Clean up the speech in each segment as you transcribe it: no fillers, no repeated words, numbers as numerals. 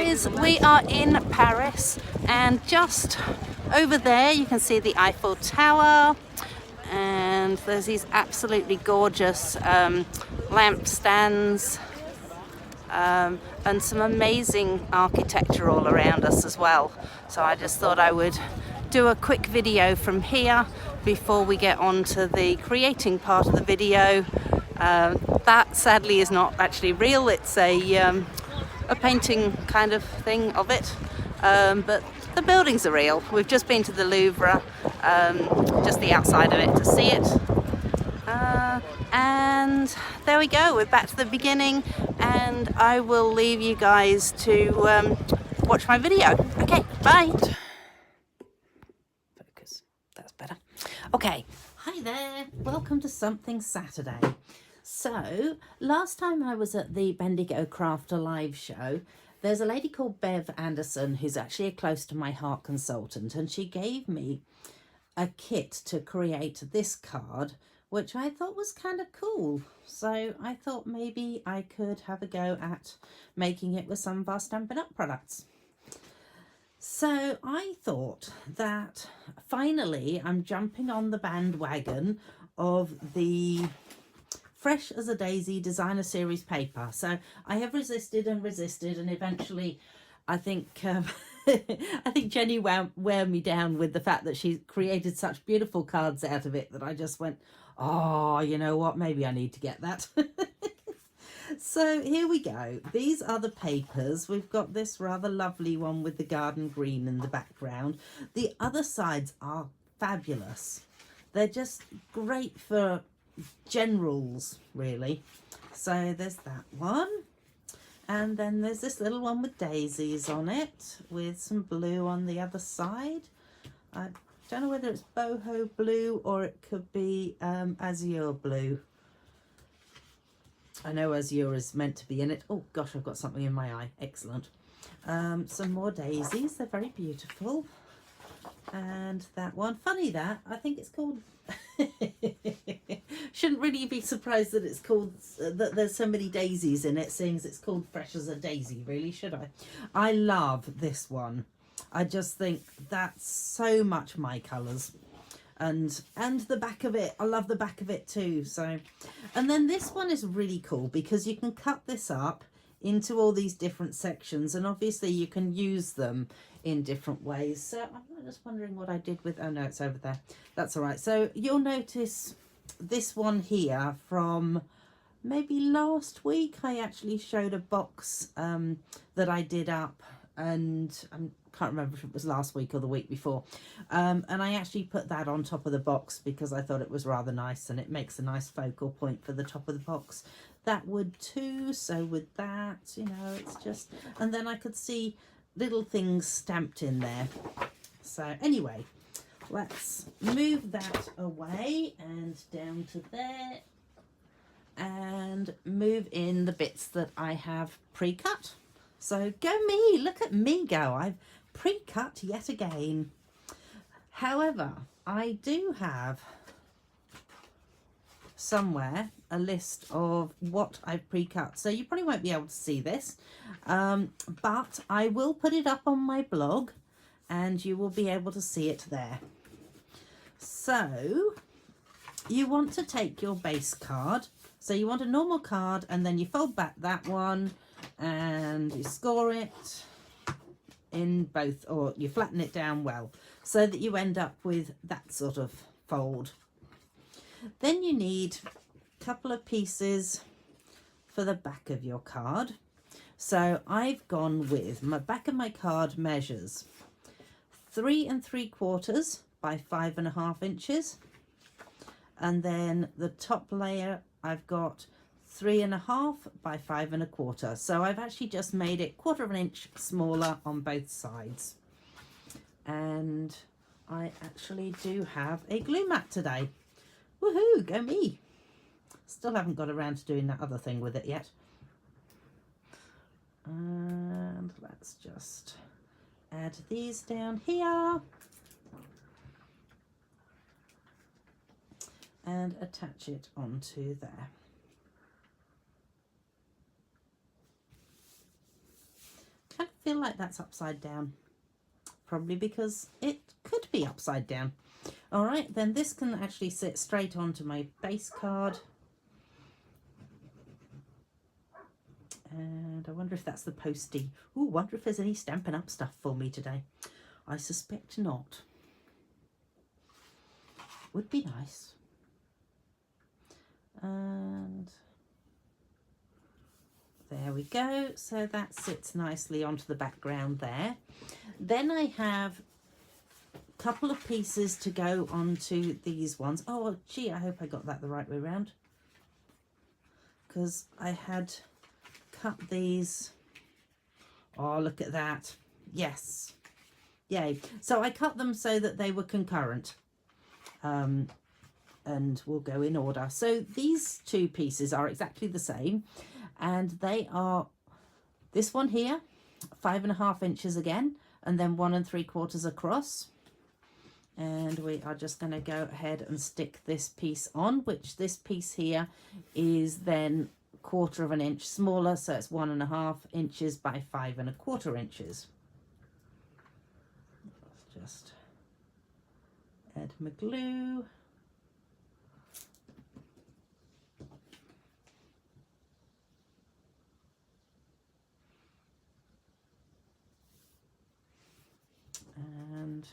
guys, we are in Paris, and just over there you can see the Eiffel Tower, and there's these absolutely gorgeous lamp stands, and some amazing architecture all around us as well. So I just thought I would do a quick video from here before we get on to the creating part of the video. That sadly is not actually real, it's a painting kind of thing of it, but the buildings are real. We've just been to the Louvre, just the outside of it to see it, and there we go, we're back to the beginning, and I will leave you guys to watch my video. Okay, bye. Focus, that's better. Okay, hi there, welcome to Something Saturday. So, last time I was at the Bendigo Crafter live show, there's a lady called Bev Anderson who's actually a close to my heart consultant, and she gave me a kit to create this card, which I thought was kind of cool. So I thought maybe I could have a go at making it with some of our Stampin' Up! Products. So I thought that finally I'm jumping on the bandwagon of the Fresh as a Daisy Designer Series paper. So I have resisted and resisted, and eventually I think I think Jenny wear me down with the fact that she created such beautiful cards out of it that I just went, oh, you know what, maybe I need to get that. So here we go. These are the papers. We've got this rather lovely one with the garden green in the background. The other sides are fabulous. They're just great for generals, really. So there's that one, and then there's this little one with daisies on it with some blue on the other side. I don't know whether it's boho blue or it could be azure blue. I know azure is meant to be in it. Oh gosh, I've got something in my eye. Excellent. Some more daisies, they're very beautiful. And that one, funny that, I think it's called shouldn't really be surprised that it's called that there's so many daisies in it, seeing as it's called Fresh as a Daisy, really, should I? I love this one. I just think that's so much my colours, and the back of it, I love the back of it too. So, and then this one is really cool because you can cut this up into all these different sections, and obviously you can use them in different ways. So I'm just wondering what I did with, oh no, it's over there. That's all right. So you'll notice this one here from maybe last week. I actually showed a box that I did up, and I can't remember if it was last week or the week before, and I actually put that on top of the box because I thought it was rather nice, and it makes a nice focal point for the top of the box. That would too, so would that, you know, it's just, and then I could see little things stamped in there. So anyway, let's move that away and down to there, and move in the bits that I have pre-cut. So go me, look at me go, I've pre-cut yet again. However, I do have somewhere a list of what I've pre-cut, so you probably won't be able to see this, but I will put it up on my blog and you will be able to see it there. So you want to take your base card, so you want a normal card, and then you fold back that one and you score it in both, or you flatten it down well so that you end up with that sort of fold. Then you need a couple of pieces for the back of your card. So I've gone with, my back of my card measures 3 3/4 by 5.5 inches. And then the top layer I've got 3.5 by 5.25. So I've actually just made it 1/4 inch smaller on both sides. And I actually do have a glue mat today. Woohoo, go me. Still haven't got around to doing that other thing with it yet. And let's just add these down here and attach it onto there. kind of feel like that's upside down. Probably because it could be upside down. All right, then this can actually sit straight onto my base card. And I wonder if that's the postie. Ooh, wonder if there's any Stampin' Up stuff for me today. I suspect not. Would be nice. And there we go. So that sits nicely onto the background there. Then I have a couple of pieces to go onto these ones. Oh, gee, I hope I got that the right way around, because I had cut these. Oh, look at that. Yes. Yay. So I cut them so that they were concurrent. And we'll go in order. So these two pieces are exactly the same, and they are this one here, 5.5 inches again, and then 1 3/4 across. And we are just going to go ahead and stick this piece on, which this piece here is then 1/4 inch smaller, so it's 1.5 inches by 5.25 inches. Let's just add my glue. And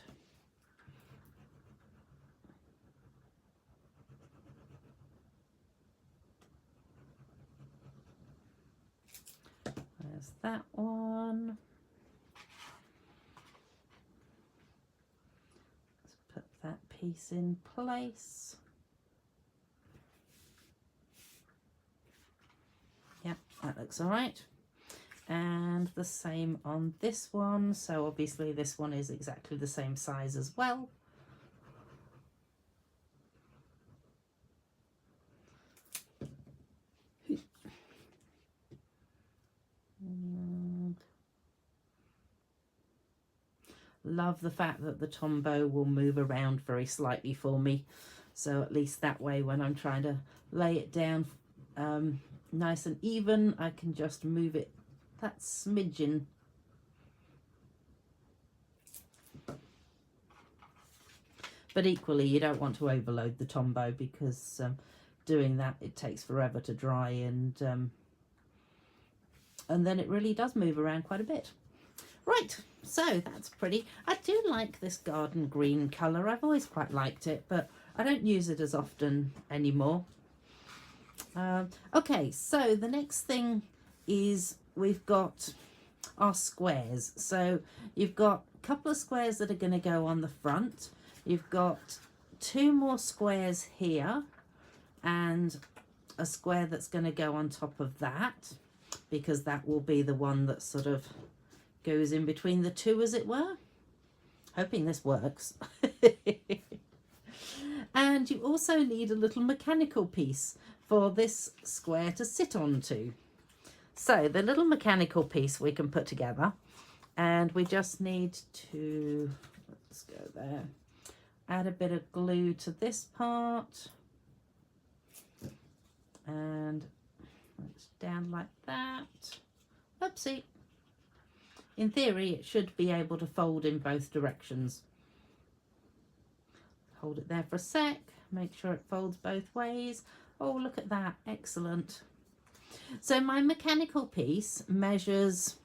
there's that one. Let's put that piece in place. Yep, that looks all right. And the same on this one. So obviously this one is exactly the same size as well. And love the fact that the Tombow will move around very slightly for me. So at least that way when I'm trying to lay it down nice and even, I can just move it that smidgen. But equally, you don't want to overload the Tombow, because doing that, it takes forever to dry, and then it really does move around quite a bit. Right, so that's pretty. I do like this garden green colour. I've always quite liked it, but I don't use it as often anymore. Okay, so the next thing is we've got our squares. So you've got a couple of squares that are going to go on the front. You've got 2 more squares here and a square that's going to go on top of that, because that will be the one that sort of goes in between the two, as it were. Hoping this works. And you also need a little mechanical piece for this square to sit onto. So the little mechanical piece we can put together, and we just need to, let's go there, add a bit of glue to this part, and it's down like that. Oopsie. In theory, it should be able to fold in both directions. Hold it there for a sec, make sure it folds both ways. Oh, look at that, excellent. So my mechanical piece measures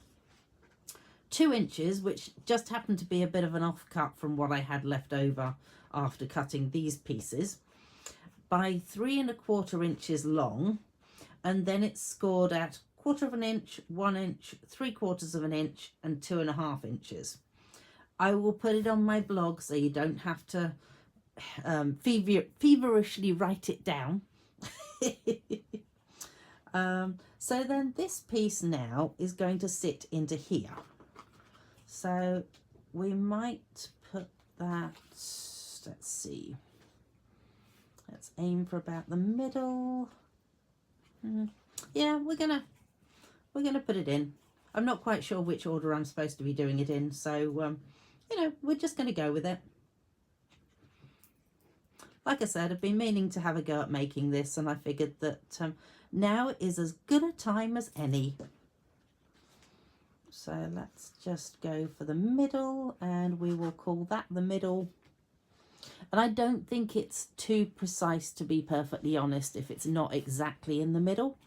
2 inches, which just happened to be a bit of an offcut from what I had left over after cutting these pieces, by 3.25 inches long, and then it's scored at 1/4 inch, 1 inch, 3/4 inch, and 2.5 inches. I will put it on my blog so you don't have to feverishly write it down. So then this piece now is going to sit into here. So we might put that, let's see, let's aim for about the middle. Yeah, we're gonna put it in. I'm not quite sure which order I'm supposed to be doing it in, so you know, we're just going to go with it. Like I said, I've been meaning to have a go at making this, and I figured that now is as good a time as any. So let's just go for the middle, and we will call that the middle. And I don't think it's too precise, to be perfectly honest, if it's not exactly in the middle.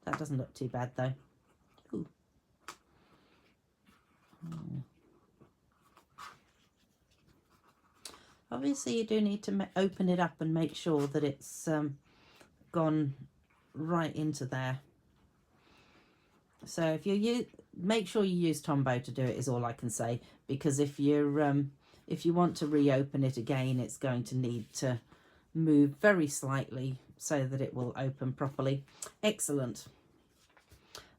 That doesn't look too bad though. Ooh. Obviously you do need to open it up and make sure that it's gone right into there. So if you make sure you use Tombow to do it, is all I can say, because if you want to reopen it again, it's going to need to move very slightly so that it will open properly. Excellent.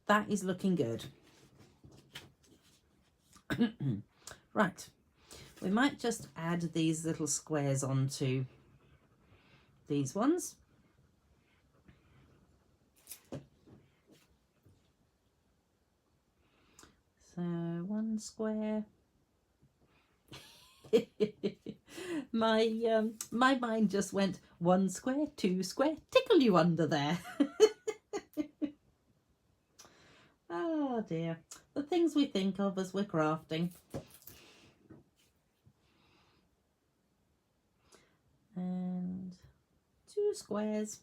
That is looking good. Right, we might just add these little squares onto these ones. So one square. My mind just went 1 square, 2 square, tickle you under there. Oh dear, the things we think of as we're crafting. And 2 squares.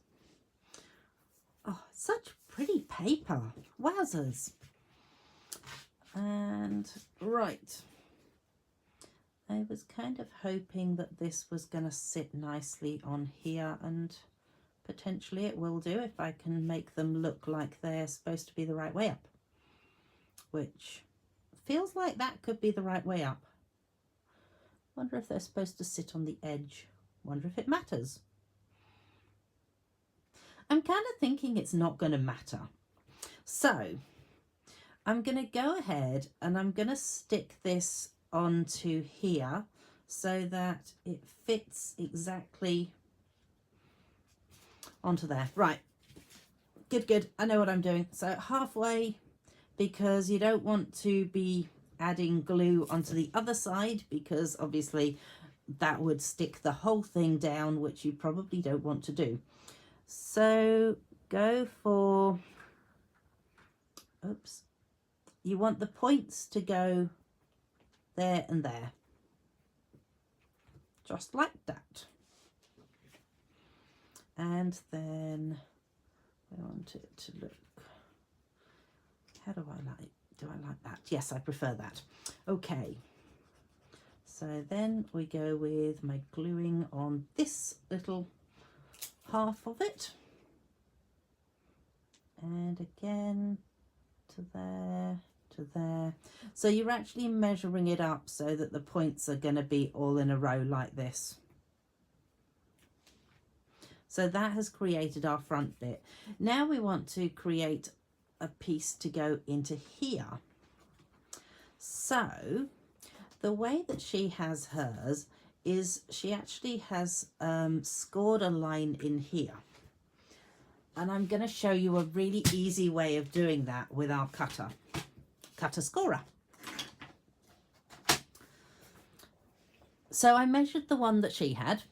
Oh, such pretty paper. Wowzers. And right, I was kind of hoping that this was going to sit nicely on here, and potentially it will do if I can make them look like they're supposed to be the right way up, which feels like that could be the right way up. Wonder if they're supposed to sit on the edge. Wonder if it matters. I'm kind of thinking it's not going to matter. So I'm going to go ahead and I'm going to stick this onto here so that it fits exactly onto there. Right, good, I know what I'm doing. So halfway, because you don't want to be adding glue onto the other side, because obviously that would stick the whole thing down, which you probably don't want to do. So go for, oops, you want the points to go there and there, just like that. And then I want it to look, how do I like that? Yes, I prefer that. Okay, so then we go with my gluing on this little half of it, and again to there, to there. So you're actually measuring it up so that the points are going to be all in a row like this. So that has created our front bit. Now we want to create a piece to go into here. So the way that she has hers is she actually has scored a line in here. And I'm going to show you a really easy way of doing that with our cutter scorer. So I measured the one that she had,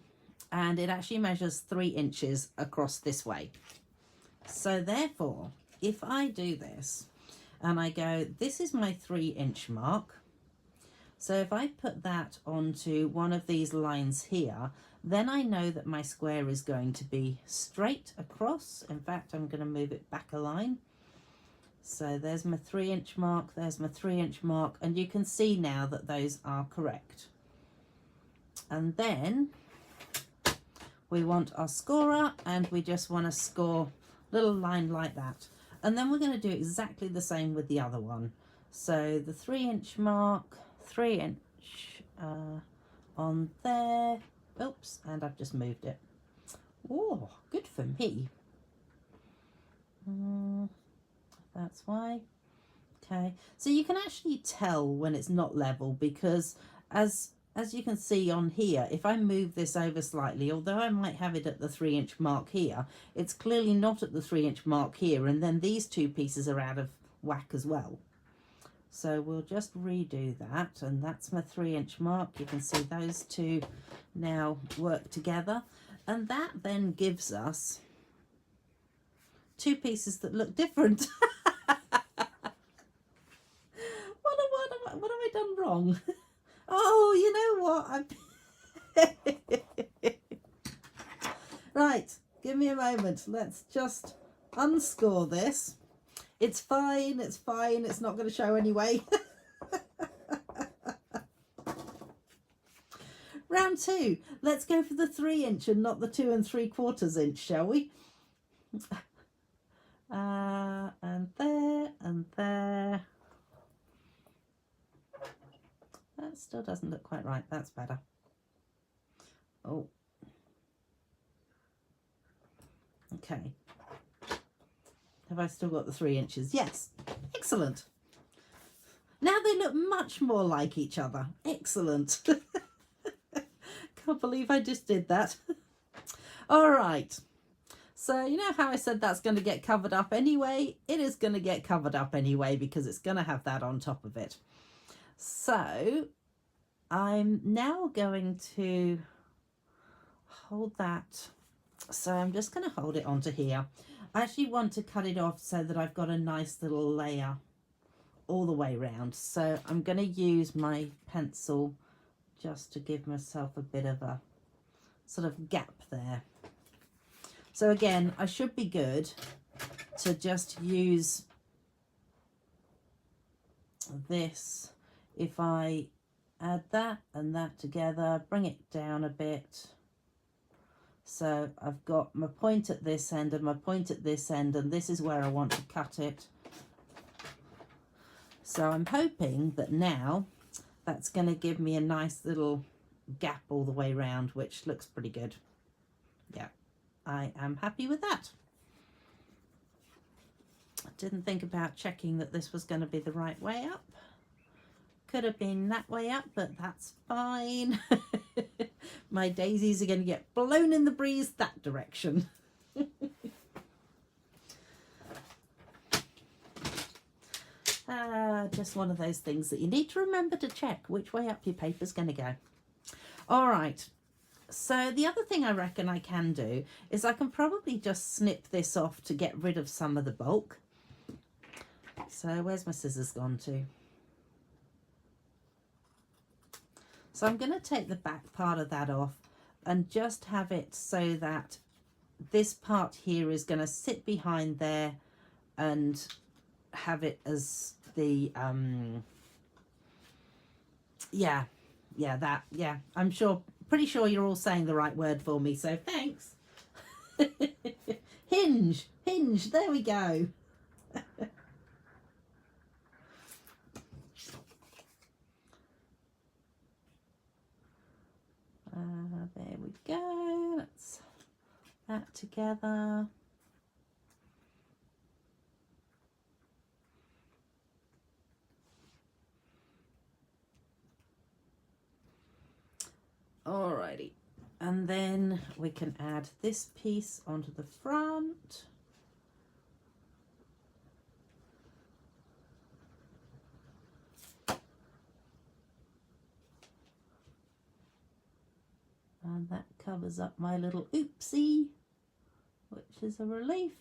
and it actually measures 3 inches across this way. So therefore, if I do this and I go, this is my 3-inch mark. So if I put that onto one of these lines here, then I know that my square is going to be straight across. In fact, I'm going to move it back a line. So there's my 3-inch mark, there's my 3-inch mark, and you can see now that those are correct. And then we want our scorer, and we just want to score a little line like that. And then we're going to do exactly the same with the other one. So the 3-inch mark, 3-inch on there. Oops, and I've just moved it. Oh, good for me. That's why. Okay, so you can actually tell when it's not level, because as you can see on here, if I move this over slightly, although I might have it at the 3-inch mark here, it's clearly not at the 3-inch mark here, and then these 2 pieces are out of whack as well. So we'll just redo that, and that's my 3-inch mark. You can see those 2 now work together, and that then gives us 2 pieces that look different. wrong. Oh, you know what? Right, give me a moment. Let's just unscore this. It's fine, it's fine. It's not going to show anyway. Round 2. Let's go for the 3" and not the 2 3/4 inch, shall we? And there and there. That still doesn't look quite right. That's better. Oh. Okay. Have I still got the 3 inches? Yes. Excellent. Now they look much more like each other. Excellent. Can't believe I just did that. All right. So you know how I said that's going to get covered up anyway? It is going to get covered up anyway because it's going to have that on top of it. So I'm now going to hold that. So I'm just going to hold it onto here. I actually want to cut it off so that I've got a nice little layer all the way around. So I'm going to use my pencil just to give myself a bit of a sort of gap there. So again, I should be good to just use this. If I add that and that together, bring it down a bit. So I've got my point at this end and my point at this end, and this is where I want to cut it. So I'm hoping that now that's going to give me a nice little gap all the way around, which looks pretty good. Yeah, I am happy with that. I didn't think about checking that this was going to be the right way up. Could have been that way up, but that's fine. My daisies are going to get blown in the breeze that direction. Just one of those things that you need to remember to check which way up your paper's going to go. All right. So the other thing I reckon I can do is I can probably just snip this off to get rid of some of the bulk. So where's my scissors gone to? So I'm going to take the back part of that off and just have it so that this part here is going to sit behind there and have it as the, I'm pretty sure you're all saying the right word for me, so thanks. Hinge, there we go. There we go. Let's that together. Alrighty, and then we can add this piece onto the front. And that covers up my little oopsie, which is a relief.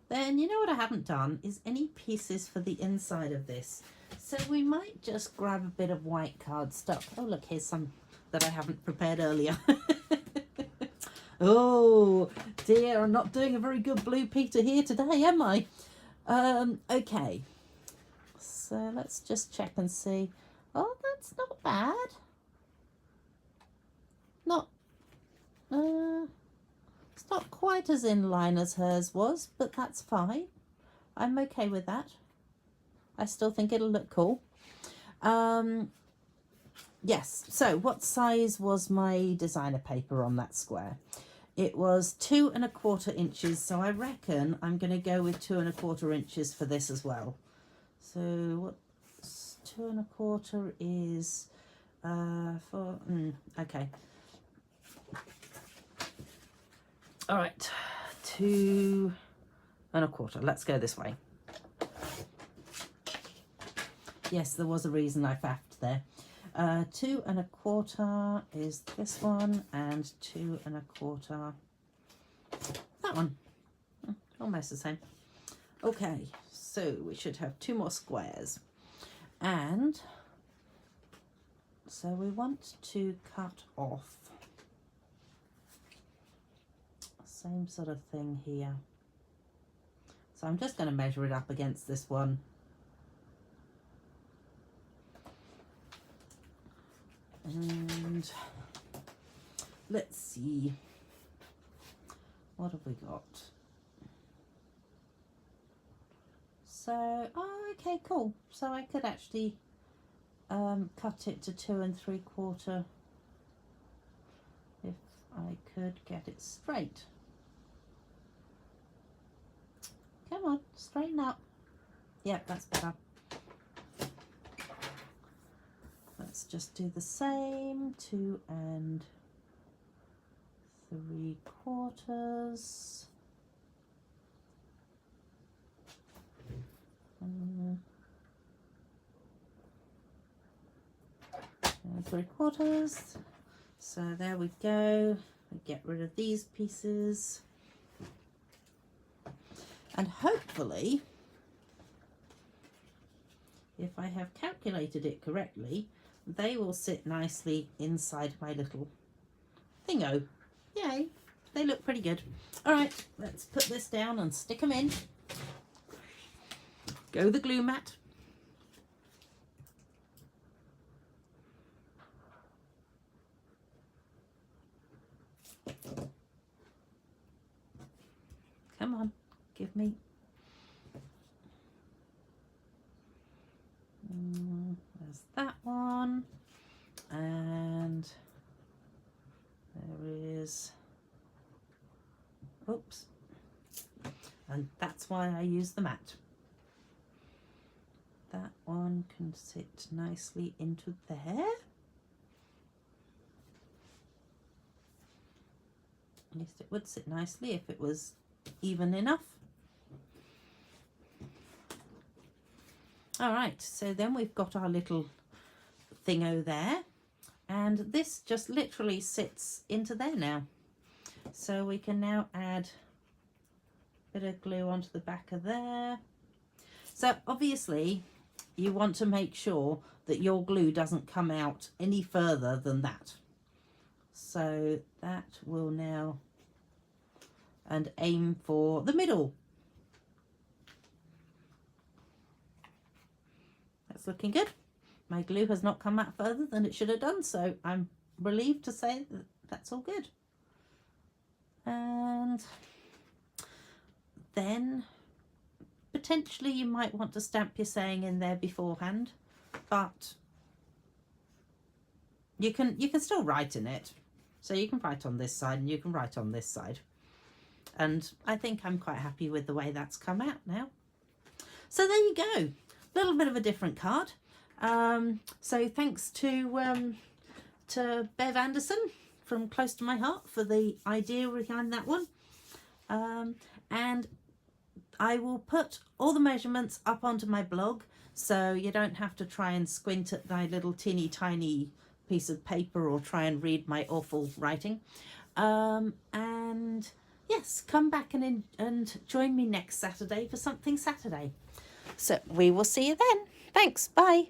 Then you know what I haven't done is any pieces for the inside of this. So we might just grab a bit of white cardstock. Oh look, here's some that I haven't prepared earlier. Oh dear, I'm not doing a very good Blue Peter here today, am I? Okay. So let's just check and see. Oh, that's not bad. It's not quite as in line as hers was, but that's fine. I'm okay with that. I still think it'll look cool. Yes, so what size was my designer paper on that square? It was 2 1/4 inches, so I reckon I'm going to go with 2 1/4 inches for this as well. So what's 2 1/4 is okay. All right, 2 1/4. Let's go this way. Yes, there was a reason I faffed there. 2 1/4 is this one, and 2 1/4 that one. Almost the same. Okay, so we should have 2 more squares. And so we want to cut off same sort of thing here. So I'm just going to measure it up against this one. And let's see, what have we got? So, oh, okay, cool. So I could actually cut it to 2 3/4 if I could get it straight. Come on, straighten up. Yep, that's better. Let's just do the same, 2 3/4. 3/4. So there we go. We get rid of these pieces. And hopefully, if I have calculated it correctly, they will sit nicely inside my little thingo. Yay, they look pretty good. All right, let's put this down and stick them in. Go the glue mat. Come on, give me. There's that one. And there is, oops. And that's why I use the mat. That one can sit nicely into there. At least it would sit nicely if it was even enough. All right, so then we've got our little thingo there, and this just literally sits into there now. So we can now add a bit of glue onto the back of there. So obviously you want to make sure that your glue doesn't come out any further than that. So that will now, and aim for the middle. That's looking good. My glue has not come out further than it should have done, so I'm relieved to say that that's all good. And then potentially you might want to stamp your saying in there beforehand, but you can still write in it. So you can write on this side and you can write on this side. And I think I'm quite happy with the way that's come out now. So there you go. A little bit of a different card. So thanks to Bev Anderson from Close to My Heart for the idea behind that one. And I will put all the measurements up onto my blog, so you don't have to try and squint at my little teeny tiny piece of paper or try and read my awful writing. And yes, come back and join me next Saturday for Something Saturday. So we will see you then. Thanks. Bye.